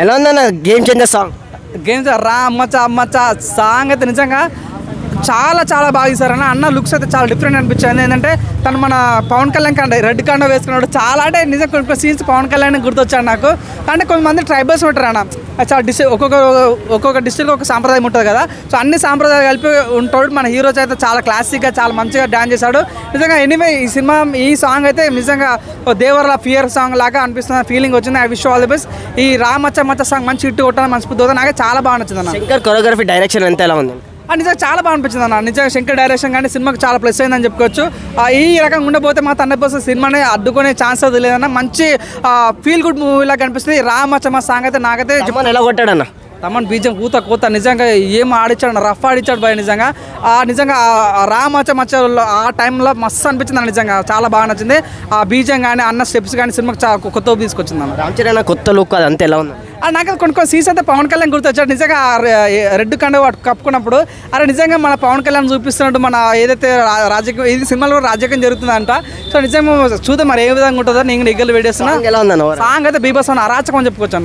ఎలా ఉందన్న game changer song? Games రా అమ్మచ్చ అమ్మచ్చ సాంగ్ అయితే నిజంగా చాలా చాలా బాగా తీశారన్న. అన్న లుక్స్ అయితే చాలా డిఫరెంట్ అనిపించింది. ఏంటంటే తను మన పవన్ కళ్యాణ్ కండ రెడ్ కండ వేసుకున్నాడు. చాలా అంటే నిజంగా కొన్ని సీన్స్ పవన్ కళ్యాణ్ గుర్తొచ్చాడు నాకు. అంటే కొంతమంది ట్రైబల్స్ ఉంటారు అన్న, చాలా ఒక్కొక్క డిస్ట్రిక్ట్ ఒక సాంప్రదాయం ఉంటుంది కదా. సో అన్ని సాంప్రదాయాలు కలిపి ఉంటాడు. మన హీరోస్ అయితే చాలా క్లాసిక్గా చాలా మంచిగా డాన్స్ చేశాడు నిజంగా. ఎనీవే ఈ సాంగ్ అయితే నిజంగా దేవర్ల ఫియర్ సాంగ్ లాగా అనిపిస్తుంది, ఫీలింగ్ వచ్చింది. I wish all the best. ఈ రా మచ్చ మచ్చ సాంగ్ మంచి హిట్ కొట్టాలని మంచి పోతుంది. నాకే చాలా బాగా నచ్చింది అన్న. శంకర్ కొరియోగ్రఫీ డైరెక్షన్ అంతా ఎలా ఉంది? నిజంగా చాలా బాగా అనిపించింది అన్న. నిజంగా శంకర్ డైరెక్షన్ కానీ సినిమాకి చాలా ప్లస్ అయిందని చెప్పుకోవచ్చు. ఈ రకంగా ఉండబోతే మా తండ్రి కోసం సినిమాని అడ్డుకునే ఛాన్స్ అది లేదన్న. మంచి ఫీల్ గుడ్ మూవీలా కనిపిస్తుంది. రామచమ్మ సాంగ్ అయితే నాకైతే ఎలా కొట్టాడన్న? తమన్ బీజం కూత నిజంగా ఏం ఆడిచ్చాడు, రఫ్ ఆడిచ్చాడు భయ. నిజంగా నిజంగా రామచ ఆ టైంలో మస్తు అనిపించింది అన్న. నిజంగా చాలా బాగా నచ్చింది. ఆ బీజం కానీ అన్న స్టెప్స్ కానీ సినిమాకి చాలా కొత్త తీసుకొచ్చింది అన్న. రామ్ చరణ్ కొత్త లుక్ అది అంతా ఎలా ఉంది? నాకు కొన్ని సీన్స్ అయితే పవన్ కళ్యాణ్ గుర్తొచ్చాడు. నిజంగా రెడ్ కండ కప్పుకున్నప్పుడు అరే నిజంగా మన పవన్ కళ్యాణ్ చూపిస్తున్నట్టు మన ఏదైతే రాజకీయం ఇది సినిమాలో రాజకీయం జరుగుతుందంట. సో నిజంగా చూద్దాం మరి ఏ విధంగా ఉంటుందో. నేను ఎగ్గలు వేడేస్తున్నా. ఎలా ఉందన్న? సాంగ్ అయితే బీభత్సం అరాచకం అని చెప్పుకోవచ్చు అన్న.